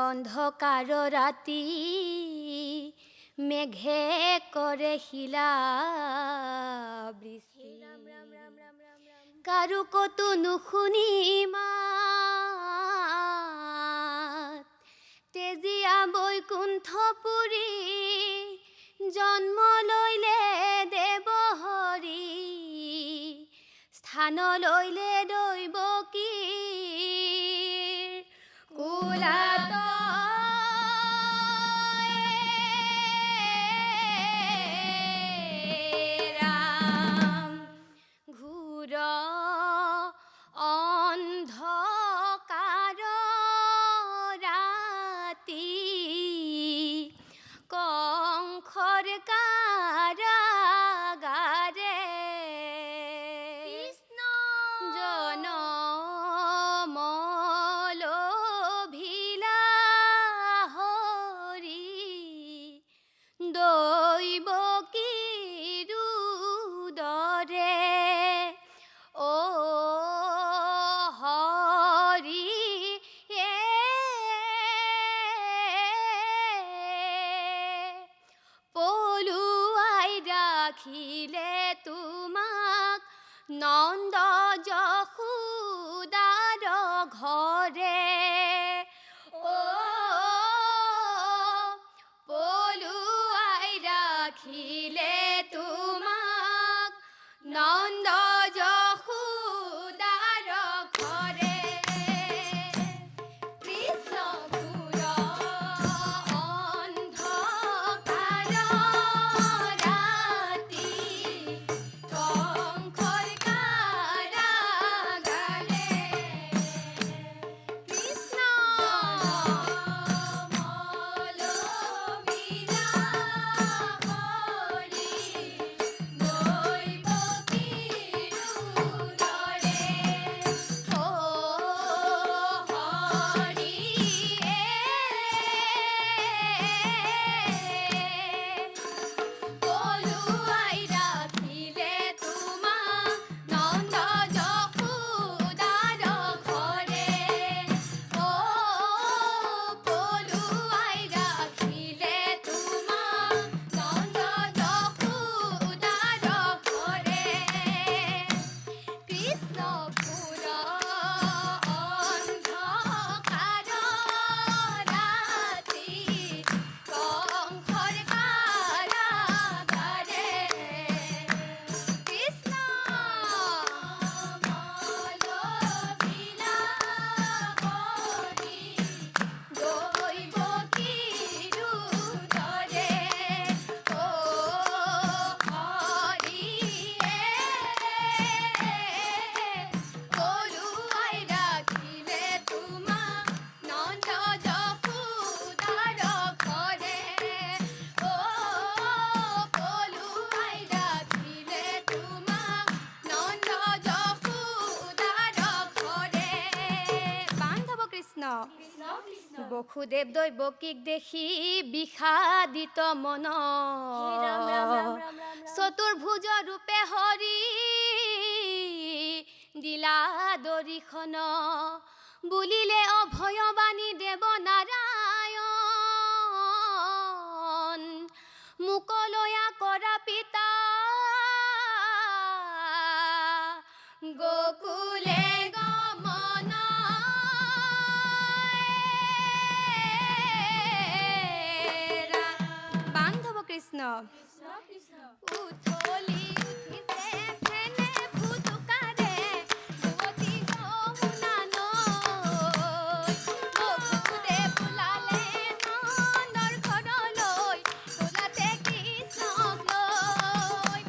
অন্ধকাৰ ৰাতি মেঘে কৰে শিলা বৃষ্টি কাৰু কতো নুশুনি মাত তেজিয়া বৈকুণ্ঠপুৰী জন্ম লইলে দেৱহৰি স্থান লইলে দৈৱকীৰ কুলাত ৰাম ঘোৰ অন্ধকাৰ ৰাতি কংসৰ কাৰাগাৰে কৃষ্ণ জনম লভিলা হৰি দৈৱকীৰ উদৰে ও হৰি পলুৱাই ৰাখিলে তোমাক নন্দ যশোদাৰ ঘৰে ও পলুৱাই ৰাখিলে তোমাক নন্দ যশোদাৰ ঘৰে কৃষ্ণ ঘোৰ অন্ধকাৰ ৰাতি কংসৰ কাৰাগাৰে কৃষ্ণ জনম বসুদেৱ দৈৱকীক দেখি বিষাদিত মন চতুৰ্ভুজ ৰূপে হৰি দিলা দৰিখন বুলিলে অভয়বাণী দেৱ নাৰায়ণ মুকলয়া কৰা পিতা গোকুলে গমন কৃষ্ণ উঠলি উঠিছে ফেনে ফুটুকাৰে যুৱতী যমুনা নৈ বসুদেৱ ওলালে নন্দৰ ঘৰলৈ তোলাতে কৃষ্ণক লৈ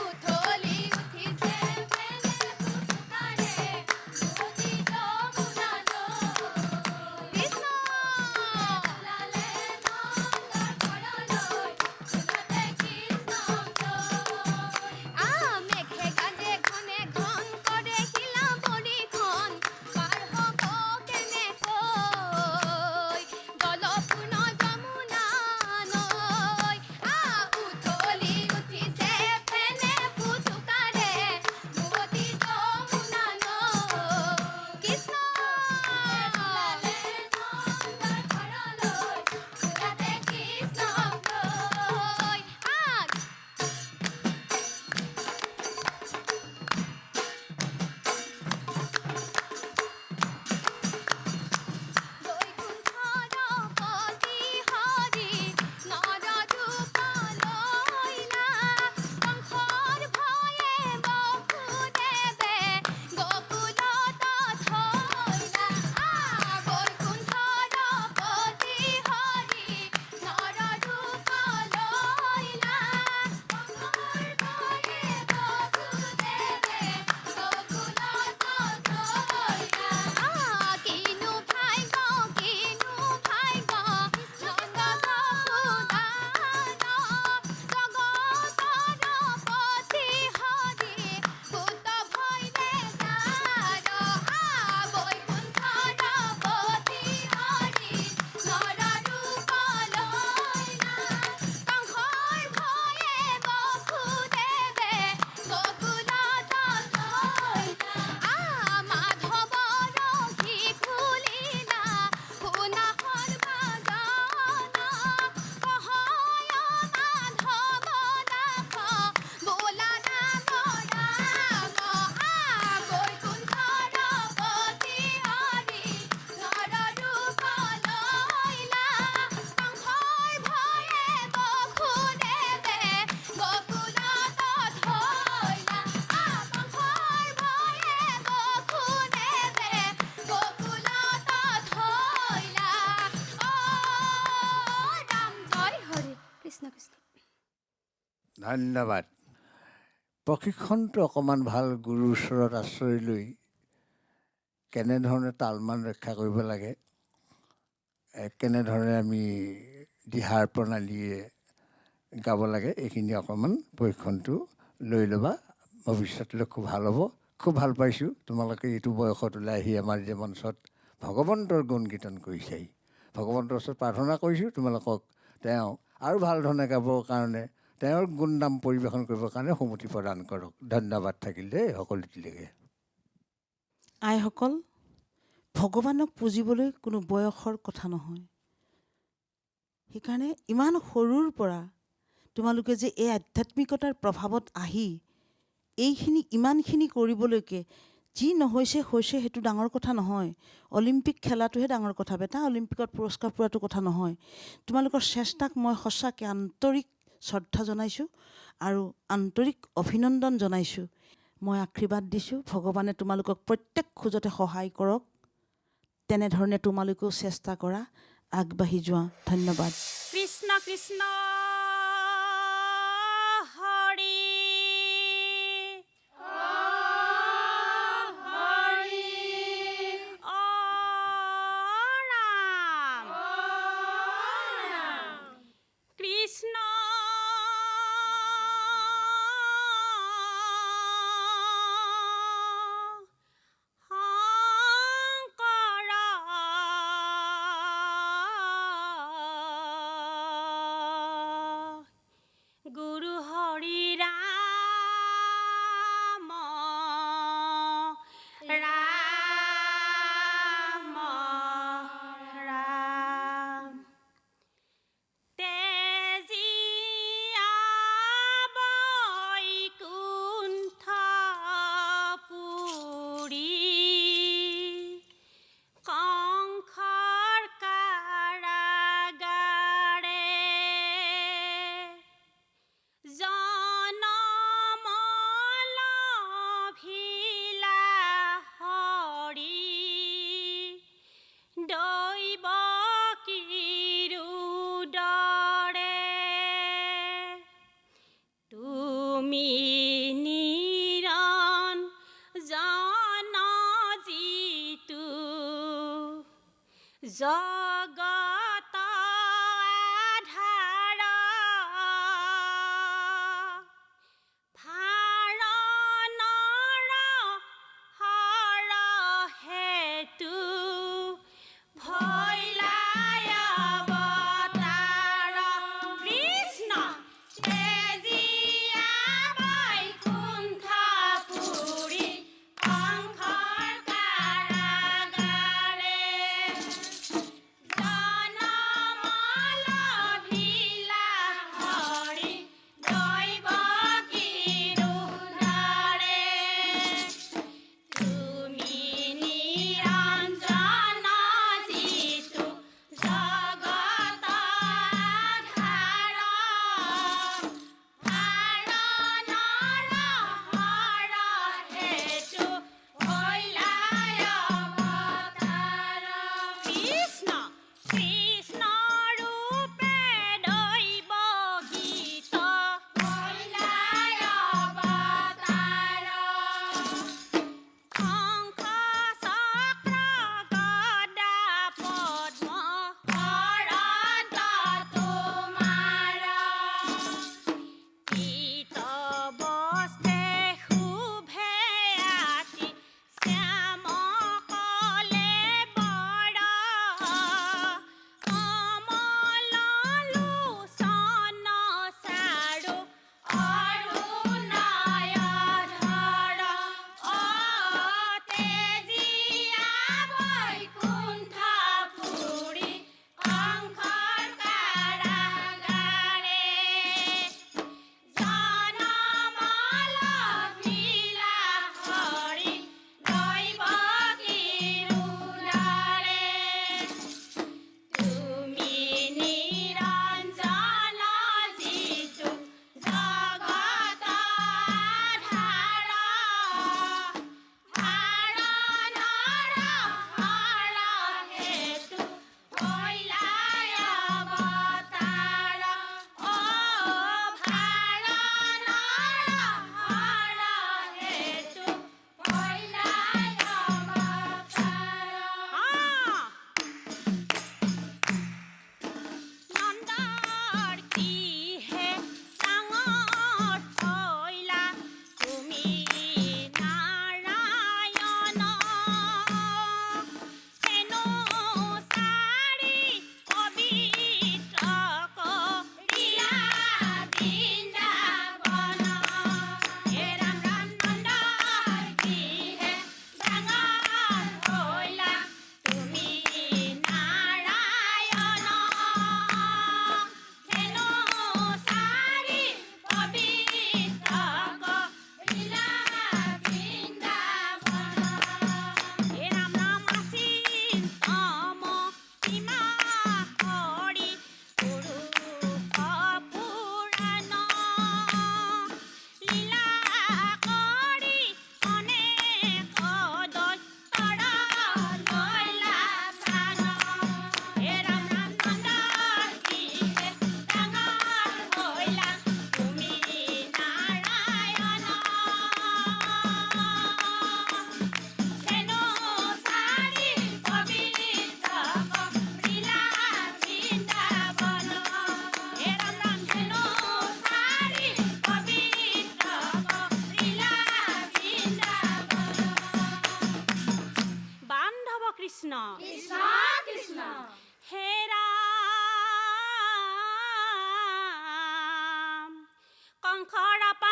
উঠলি উঠিছে ফেনে ফুটুকাৰে যুৱতী যমুনা নৈ কৃষ্ণ ওলালে নন্দৰ ঘৰলৈ তোলাতে কৃষ্ণক লৈ ধন্যবাদ। প্ৰশিক্ষণটো অকণমান ভাল গুৰুৰ ওচৰত আশ্ৰয় লৈ কেনেধৰণে তালমান ৰক্ষা কৰিব লাগে, কেনেধৰণে আমি দিহাৰ প্ৰণালীৰে গাব লাগে, এইখিনি অকণমান প্ৰশিক্ষণটো লৈ ল'বা। ভৱিষ্যতলৈ খুব ভাল হ'ব। খুব ভাল পাইছোঁ তোমালোকে এইটো বয়সত ওলাই আহি আমাৰ যে মঞ্চত ভগৱন্তৰ গুণ কীৰ্তন কৰিছেহি। ভগৱন্তৰ ওচৰত প্ৰাৰ্থনা কৰিছোঁ তোমালোকক তেওঁ আৰু ভাল ধৰণে গাবৰ কাৰণে, তেওঁৰ গুণনাম পৰিৱেশন কৰিবৰ কাৰণে সুমতি প্ৰদান কৰক। ধন্যবাদ থাকিল দেই সকলোটিলৈকে। আইসকল, ভগৱানক পুজিবলৈ কোনো বয়সৰ কথা নহয়। সেইকাৰণে ইমান সৰুৰ পৰা তোমালোকে যে এই আধ্যাত্মিকতাৰ প্ৰভাৱত আহি এইখিনি ইমানখিনি কৰিবলৈকে যি নহৈছে হৈছে সেইটো ডাঙৰ কথা নহয়। অলিম্পিক খেলাটোহে ডাঙৰ কথা, বেটা অলিম্পিকত পুৰস্কাৰ পোৱাটো কথা নহয়। তোমালোকৰ চেষ্টাক মই সঁচাকৈ আন্তৰিক শ্ৰদ্ধা জনাইছোঁ আৰু আন্তৰিক অভিনন্দন জনাইছোঁ। মই আশীৰ্বাদ দিছোঁ ভগৱানে তোমালোকক প্ৰত্যেক খোজতে সহায় কৰক। তেনেধৰণে তোমালোকেও চেষ্টা কৰা, আগবাঢ়ি যোৱা। ধন্যবাদ। কৃষ্ণ কৃষ্ণ হৰি ৰাম কৃষ্ণ শংকৰ গুৰু হৰি ৰাম ৰাম ৰাম তেজীয়া বৈকুণ্ঠপুৰী কংসৰ কাৰাগাৰে জনম লভিলা হৰি দৈৱকীৰ উদৰে তুমি নিৰঞ্জন যিতু জগত আধাৰ ভাৰণৰ হৰ হেতু ভৈলাই অৱতাৰ কৃষ্ণ তেজীয়া বৈকুণ্ঠপুৰী কংসৰ কাৰাগাৰে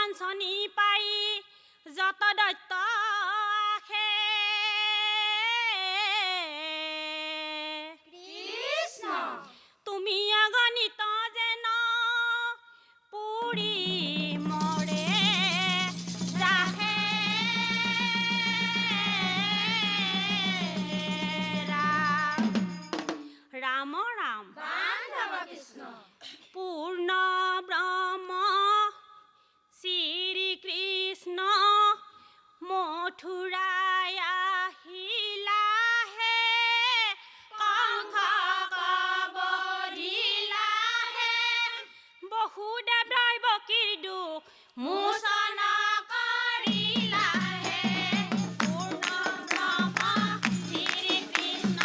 বাঞ্ছনি পাই যত দৈত্য আহে কৃষ্ণ তুমি অগণিত যেন পুৰি মৰে ৰাহে ৰাম ৰাম পূৰ্ণ ব্ৰহ্ম শ্ৰীকৃষ্ণ মথুৰাই আহিলাহে কংস কবধিলাহে বহুদেৱ দৈৱকীৰ দুখ মোচন কৰিলাহে পূৰ্ণ ব্ৰহ্ম শ্ৰীকৃষ্ণ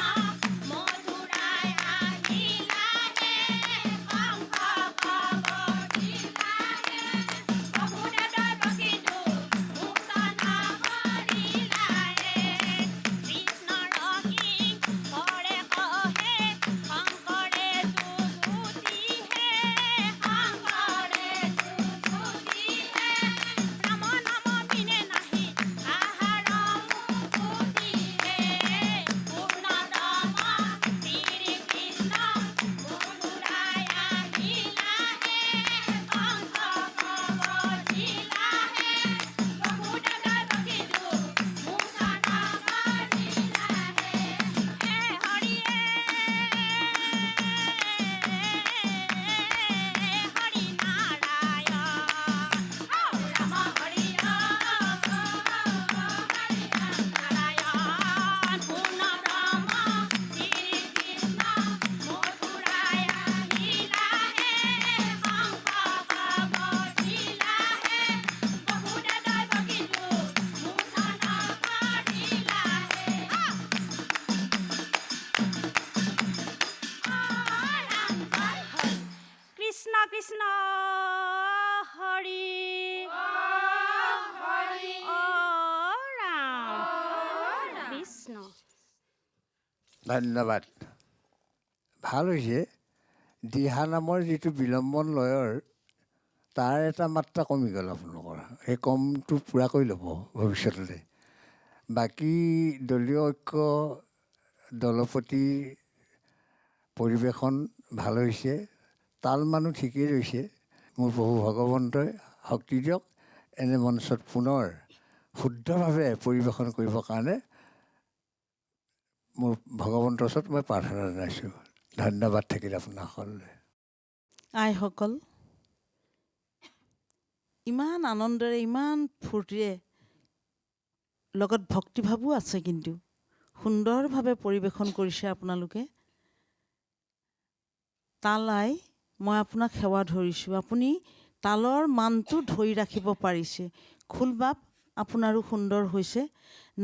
মথুৰাই আহিলাহে কংস কবধিলাহে বহুদেৱ দৈৱকীৰ দুখ মোচন কৰিলাহে কৃষ্ণৰ কি কৰে কহে শংকৰে যুগুতিহে শংকৰে যুগুতিহে ৰাম নাম বিনে নাহি আহাৰ মুকুতিহে পূৰ্ণ ব্ৰহ্ম শ্ৰীকৃষ্ণ মথুৰাই আহিলাহে কংস কবধিলাহে বহুদেৱ দৈৱকীৰ দুখ মোচন কৰিলাহে হে হৰি হৰি নাৰায়ণ ৰাম হৰি নাৰায়ণ পূৰ্ণ ব্ৰহ্ম শ্ৰীকৃষ্ণ মথুৰাই আহিলাহে কংস কবধিলাহে বহুদেৱ দৈৱকীৰ দুখ মোচন কৰিলাহে কৃষ্ণ কৃষ্ণ হৰি অ ৰাম কৃষ্ণ ধন্যবাদ। ভাল হৈছে দিহা নামৰ যিটো বিলম্বন লয়ৰ তাৰ এটা মাত্ৰা কমি গ'ল আপোনালোকৰ। সেই কমটো পূৰা কৰি ল'ব ভৱিষ্যতলৈ। বাকী দলীয় ঐক্য দলপতি পৰিৱেশন ভাল হৈছে, তাল মানুহ ঠিকেই ৰৈছে। মোৰ প্ৰভু ভগৱন্তই শক্তি দিয়ক এনে মঞ্চত পুনৰ শুদ্ধভাৱে পৰিৱেশন কৰিবৰ কাৰণে মোৰ ভগৱন্তৰ ওচৰত মই প্ৰাৰ্থনা জনাইছোঁ। ধন্যবাদ থাকিল আপোনাসকললৈ। আইসকল, ইমান আনন্দেৰে ইমান ফূৰ্তিৰে লগত ভক্তিভাৱো আছে, কিন্তু সুন্দৰভাৱে পৰিৱেশন কৰিছে আপোনালোকে। তালাই মই আপোনাক সেৱা ধৰিছোঁ, আপুনি তালৰ মানটো ধৰি ৰাখিব পাৰিছে। খোলবাপ আপোনাৰো সুন্দৰ হৈছে।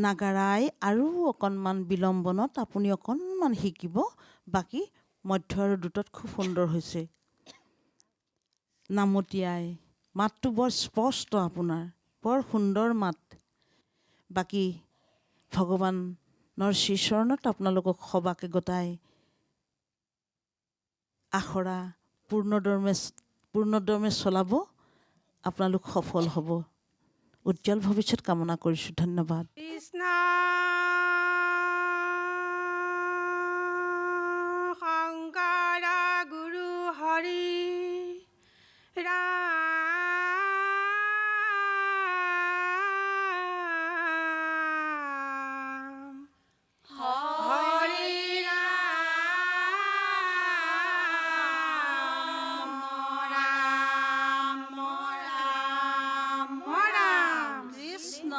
নাগাৰাই আৰু অকণমান বিলম্বনত আপুনি অকণমান শিকিব, বাকী মধ্য আৰু দ্ৰুতত খুব সুন্দৰ হৈছে। নামতীয়াই মাতটো বৰ স্পষ্ট, আপোনাৰ বৰ সুন্দৰ মাত। বাকী ভগৱানৰ শ্ৰীচৰণত আপোনালোকক সবাকে গতাই আখৰা পূৰ্ণদমে চলাব, আপোনালোক সফল হ'ব। উজ্জ্বল ভৱিষ্যত কামনা কৰিছোঁ। ধন্যবাদ। কৃষ্ণ শংকৰ গুৰু হৰি ৰাম হৰি ৰাম ৰাম ৰাম ৰাম। কৃষ্ণ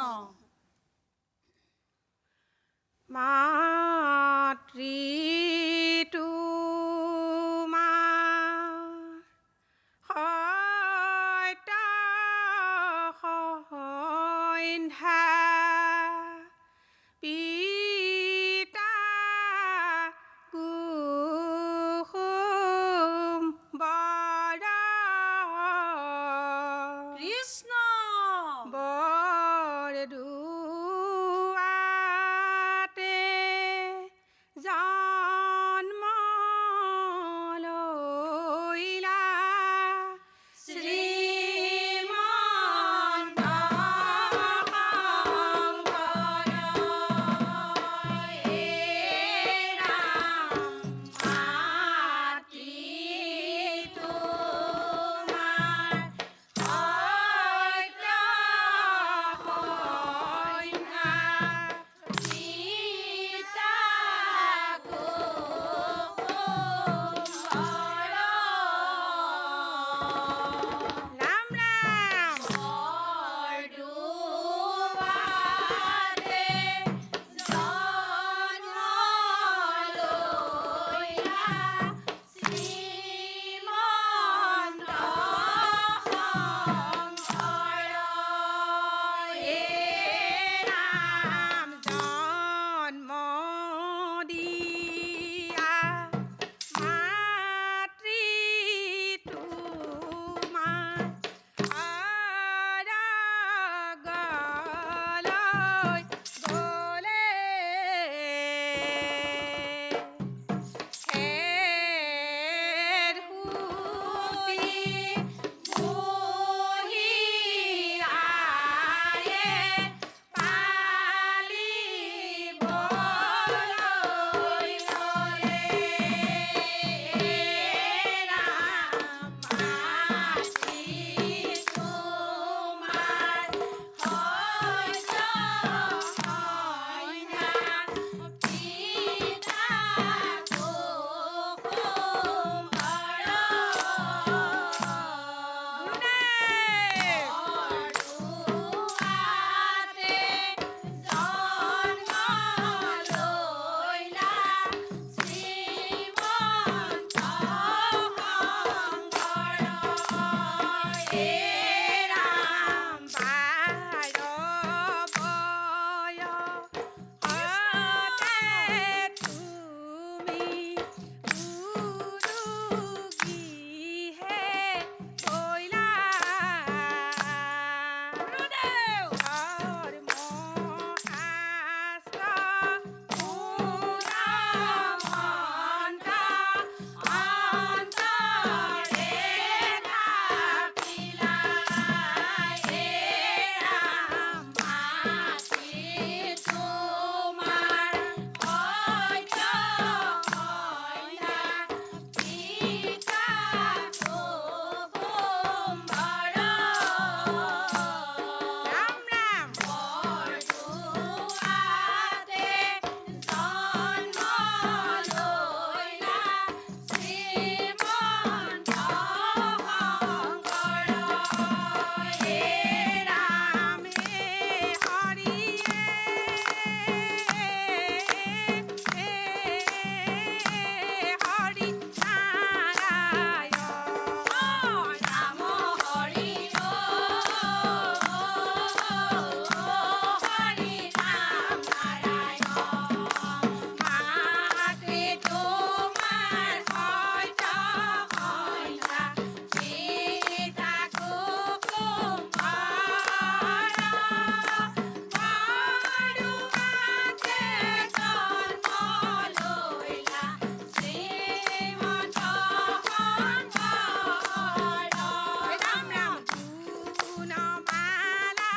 গুণমালা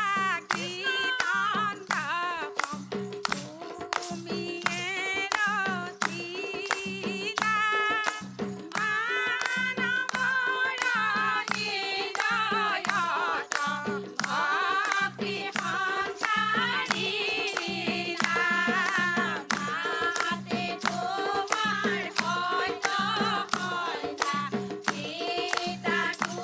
কীৰ্তন গাম তুমিয়ে ৰচিলা মানৱৰ হৃদয়ত ভক্তি সঞ্চাৰিলা মাতে তোমাৰ সত্য কন্যা সীতাটো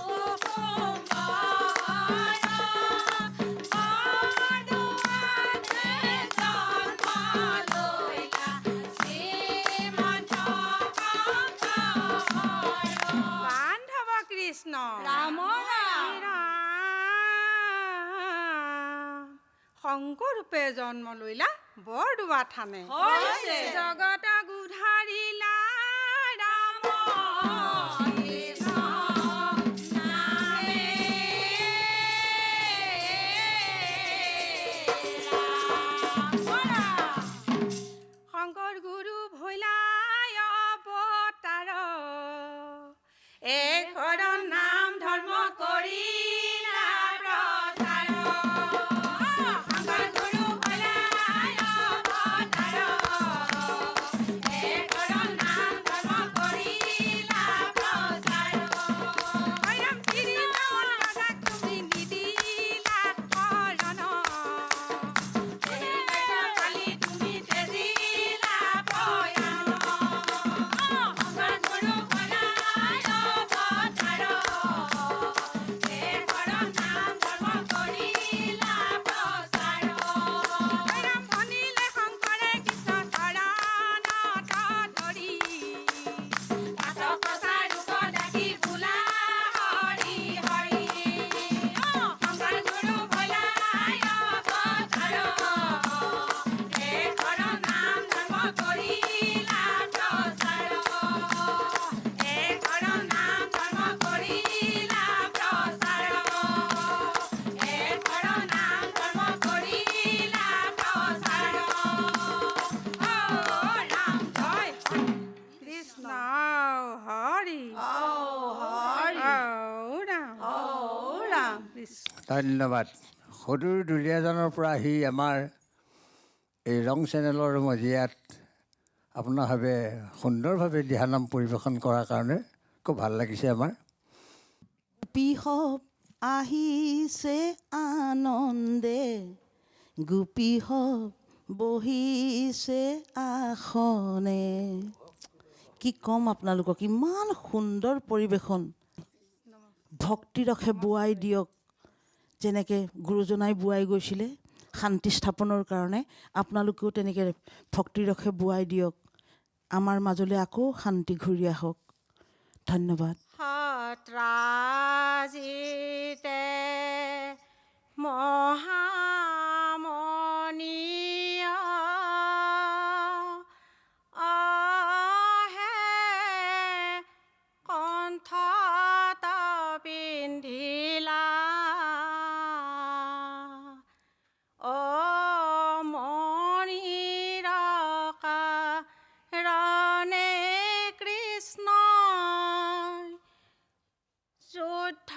বান্ধৱ কৃষ্ণ ৰাম শংকৰ ৰূপে জন্ম লৈলা বৰদোৱা থানে জগত গুধাৰিলা ৰাম কৃষ্ণ নামে শংকৰ গুৰু ভৈলাই অৱতাৰ এশৰ নাম ধৰ্ম কৰিলা প্ৰচাৰ শংকৰ গুৰু ভৈলাই অৱতাৰ এশৰ নাম ধৰ্ম কৰিলা প্ৰচাৰ হৰিৰাম তিৰিটামত ৰাধাক তুমি নিদিলা শৰণ কালি তুমি তেজিলা পয়ান শংকৰ গুৰু ভৈলাই অৱতাৰ এশৰ নাম ধৰ্ম কৰিলা প্ৰচাৰ হৰিৰাম ভনিলে শংকৰে কৃষ্ণ চৰণত ধৰি তাত প্ৰচাৰ ৰূপ দেখি বোলা হৰি হৰি শংকৰ গুৰু ভৈলাই অৱতাৰ এশৰ নাম ধৰ্ম কৰিলা প্ৰচাৰ এশৰ নাম ধৰ্ম কৰিলা প্ৰচাৰ এশৰ নাম ধৰ্ম কৰিলা প্ৰচাৰ ৰাম জয় কৃষ্ণ হৰি ৰাম কৃষ্ণ ধন্যবাদ সদূৰ দুলীয়াজানৰ পৰা আহি আমাৰ এই ৰং চেনেলৰ মজিয়াত আপোনাৰভাৱে সুন্দৰভাৱে দিহানাম পৰিৱেশন কৰাৰ কাৰণে খুব ভাল লাগিছে আমাৰ গোপীসৱ আহিছে আনন্দে গোপীসৱ বহিছে আসনে কি ক'ম আপোনালোকক ইমান সুন্দৰ পৰিৱেশন ভক্তিৰসে বোৱাই দিয়ক যেনেকৈ গুৰুজনাই বোৱাই গৈছিলে শান্তি স্থাপনৰ কাৰণে আপোনালোকেও তেনেকৈ ভক্তিৰসে বোৱাই দিয়ক আমাৰ মাজলৈ আকৌ শান্তি ঘূৰি আহক ধন্যবাদ সত্ৰাজিতে মহামণিয় আহে কণ্ঠত পিন্ধিলা মণিৰকা ৰণে কৃষ্ণ যুদ্ধ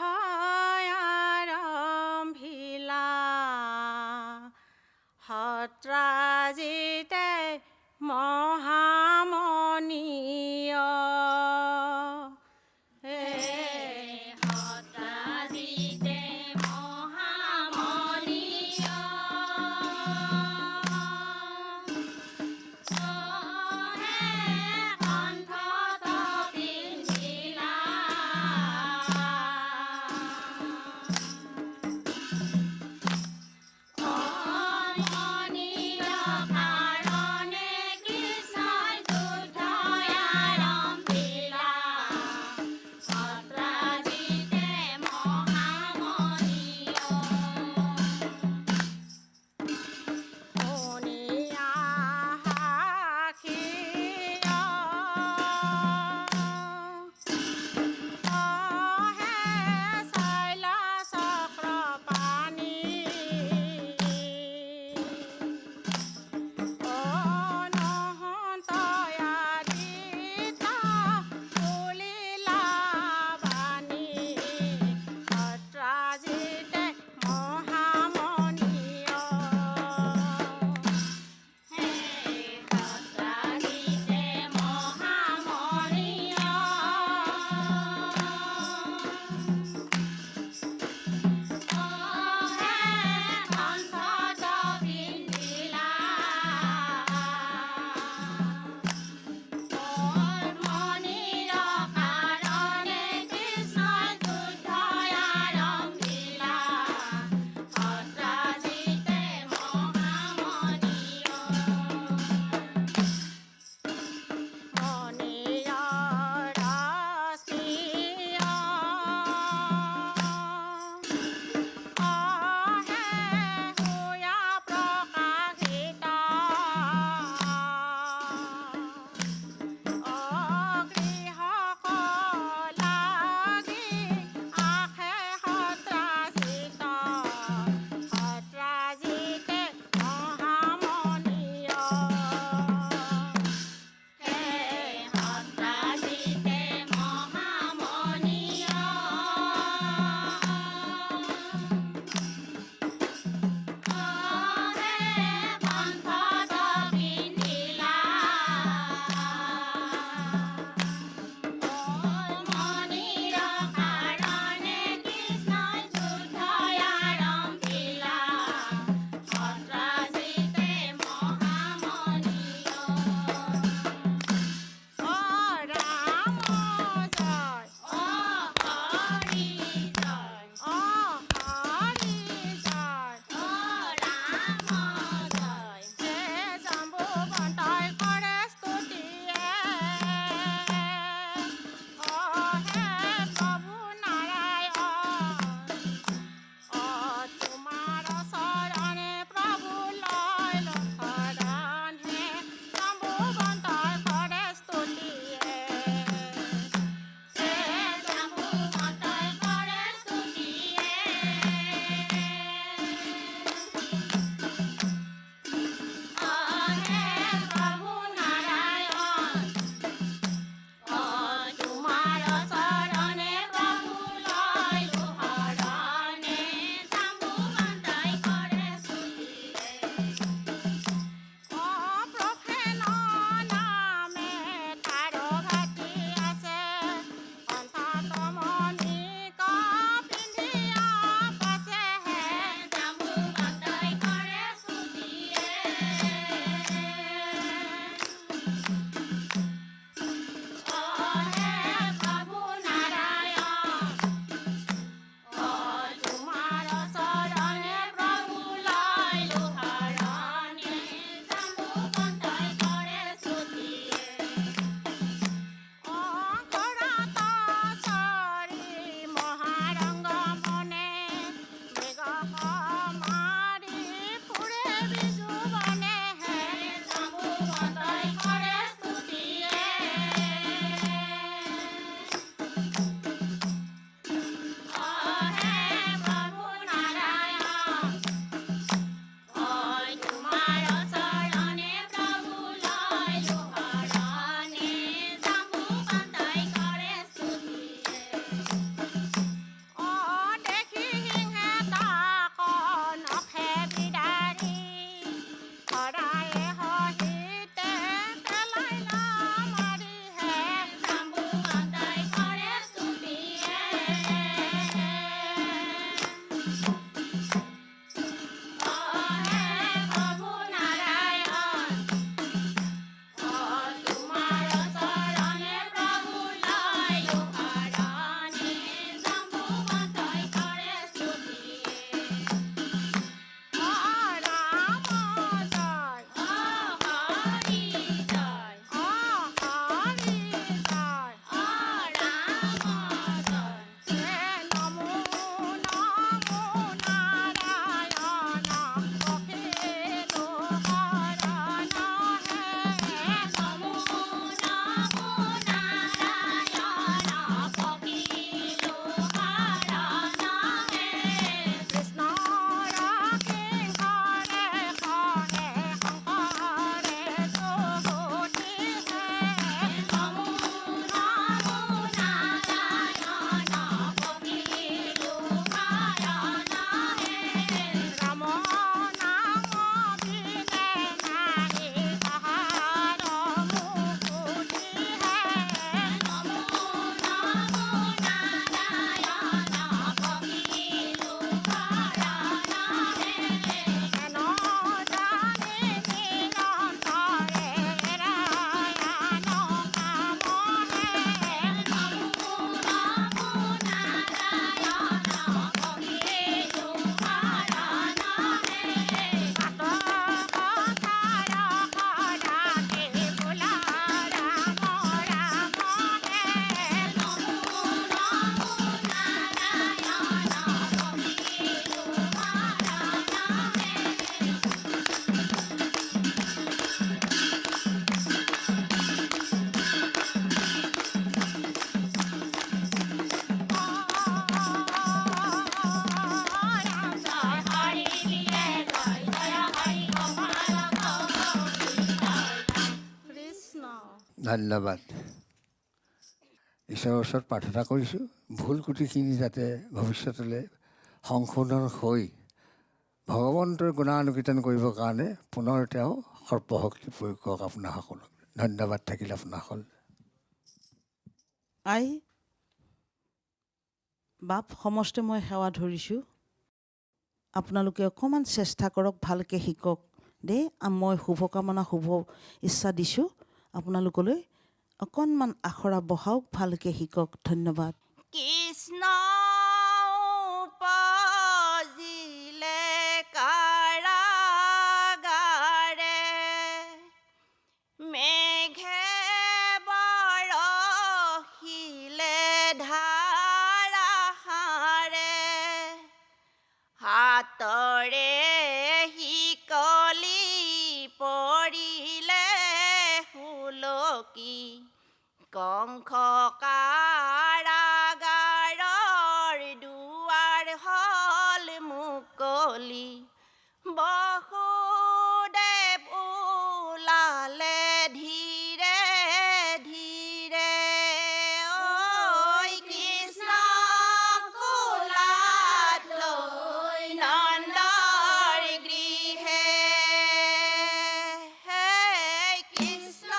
ধন্যবাদ। ঈশ্বৰৰ ওচৰত প্ৰাৰ্থনা কৰিছোঁ ভুল ক্ৰুটিখিনি যাতে ভৱিষ্যতলৈ সংশোধন হৈ ভগৱন্তৰ গুণানুকীৰ্তন কৰিবৰ কাৰণে পুনৰ তেওঁ সৰ্বশক্তি প্ৰয়োগ কৰক আপোনাসকলক। ধন্যবাদ থাকিল আপোনাসকল। আই বাপ সমষ্টে মই সেৱা ধৰিছোঁ। আপোনালোকে অকণমান চেষ্টা কৰক, ভালকৈ শিকক দেই। মই শুভকামনা শুভ ইচ্ছা দিছোঁ আপোনালোকলৈ। অকণমান আখৰা বহাওক, ভালকৈ শিকক। ধন্যবাদ। কৃষ্ণ উপজিলে কাৰাগাৰে, মেঘে বৰষিলে ধাৰাসাৰে, হাতৰে শিকলি পৰিলে সুলকি, কংস কাৰাগাৰৰ দুৱাৰ হ'ল মুকলি, বসুদেৱ ওলালে ধীৰে ধীৰে, ঐ কৃষ্ণ কোলাত লৈ নন্দৰ গৃহে, কৃষ্ণ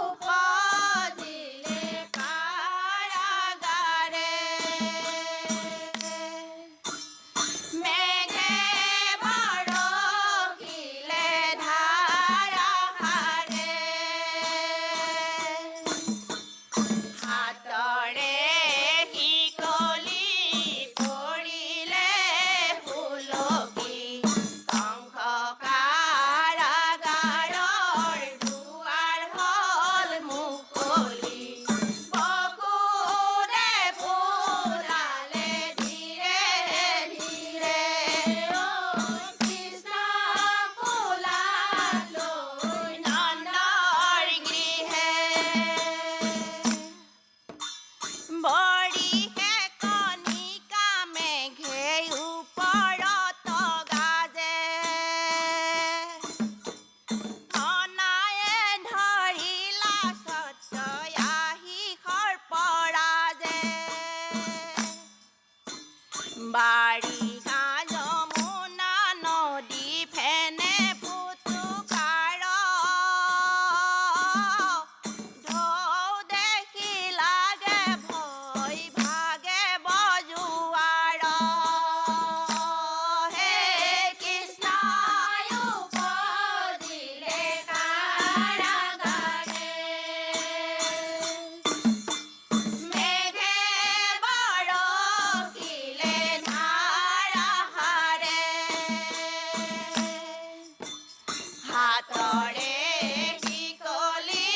উপজিলে কাৰাগাৰে, মেঘে বৰষিলে ধাৰাসাৰে, হাতৰে শিকলি পৰিলে সুলকি, কংস কাৰাগাৰৰ দুৱাৰ হ'ল মুকলি, বসুদেৱ ওলালে ধীৰে ধীৰে, কৃষ্ণ কোলাত লৈ নন্দৰ গৃহে, বৰিষে কণিকা মেঘে ওপৰত গাজে, অনায়ে ধৰিলা সত্যই আহি সৰ্পৰাজে, বাৰিষা যমুনা নদী ফেনে ফুটুকাৰ, ঢৌ দেখি লাগে ভয় ভাগে বজুৱাৰ, হে কৃষ্ণ উপজিলে কাৰাগাৰে, মেঘে বৰষিলে ধাৰাসাৰে, হাতৰে শিকলি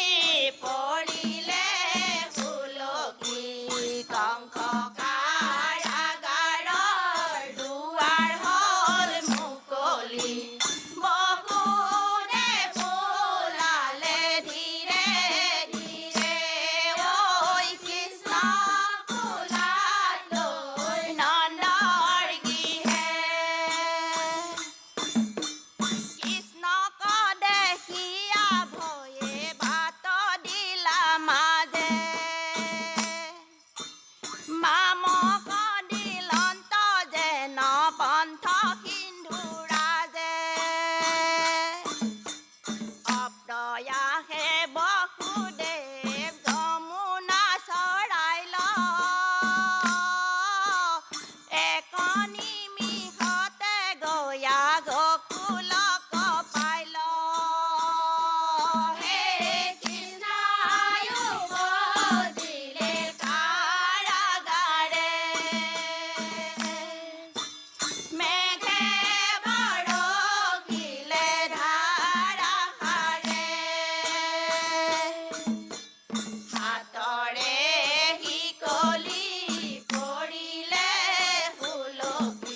পৰিলে সুলকি, কংস কাৰাগাৰৰ দুৱাৰ হ'ল মুকলি, বসুদেৱ ওলালে ধীৰে ধীৰে, ঐ কৃষ্ণ কোলাত লৈ নন্দৰ গৃহে, কৃষ্ণক দেখিয়া ভয়ে বাট দিলা মাজে, মামক দিলন্ত যেন পন্থ সিন্ধুৰাজে, অপ্ৰয়াসে বসুদেৱ যমুনা চৰাইল, এক নিমিষতে গয়া গকুলক পাইল, হে কৃষ্ণ উপজিলে কাৰাগাৰে, মেঘে বৰষিলে ধাৰাসাৰে, হাতৰে শিকলি পৰিলে সুলকি,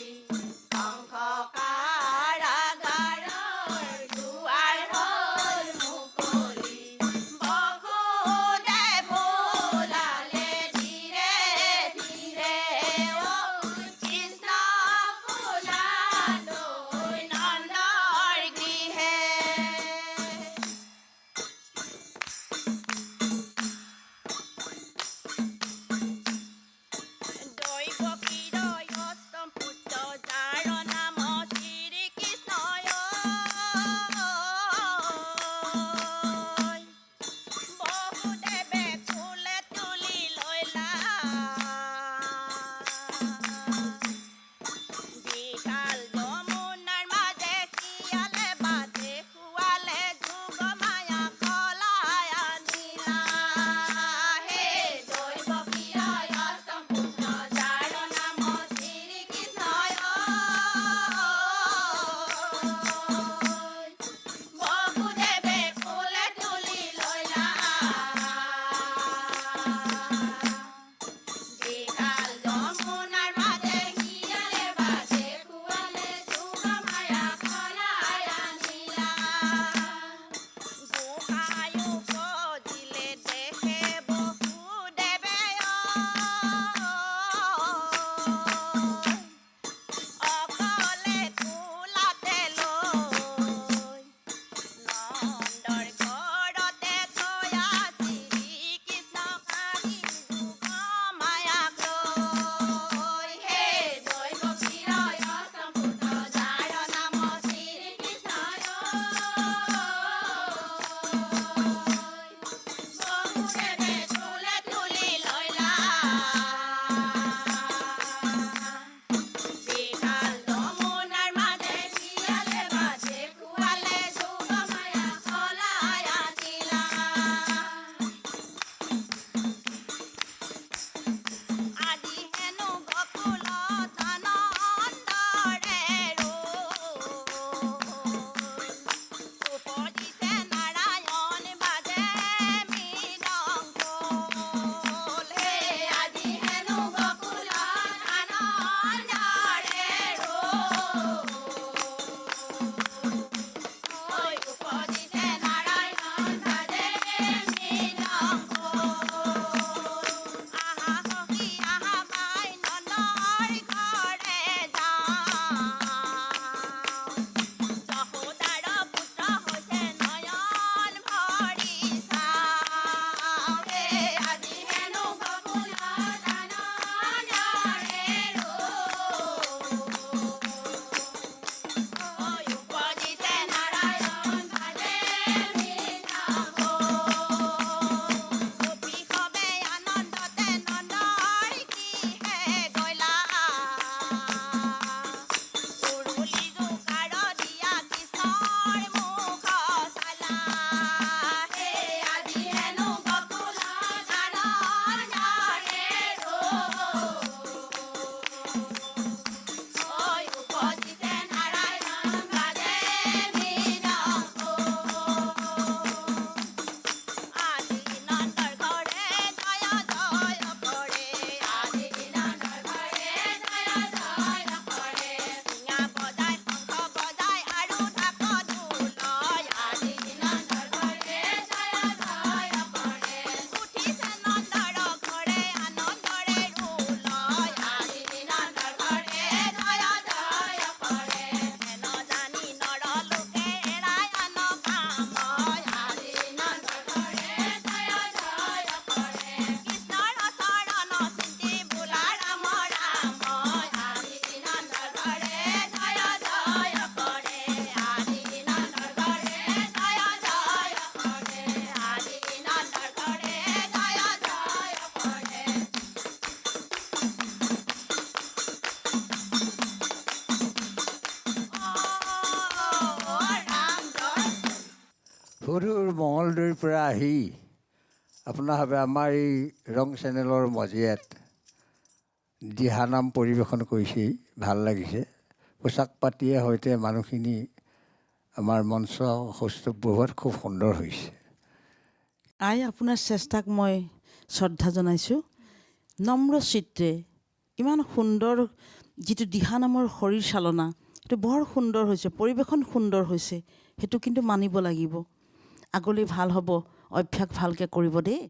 সৰুৰ মঙলদৈৰ পৰা আহি আপোনাৰভাৱে আমাৰ এই ৰং চেনেলৰ মজিয়াত দিহানাম পৰিৱেশন কৰিছেই, ভাল লাগিছে। পোচাক পাতিয়ে সৈতে মানুহখিনি আমাৰ মঞ্চ কৌস্তুভ বহুৱাত খুব সুন্দৰ হৈছে। আই আপোনাৰ চেষ্টাক মই শ্ৰদ্ধা জনাইছোঁ। নম্ৰ চিত্ৰে ইমান সুন্দৰ যিটো দিহানামৰ শৰীৰ চালনা, সেইটো বৰ সুন্দৰ হৈছে, পৰিৱেশন সুন্দৰ হৈছে, সেইটো কিন্তু মানিব লাগিব। আগলৈ ভাল হ'ব, অভ্যাস ভালকৈ কৰিব দেই।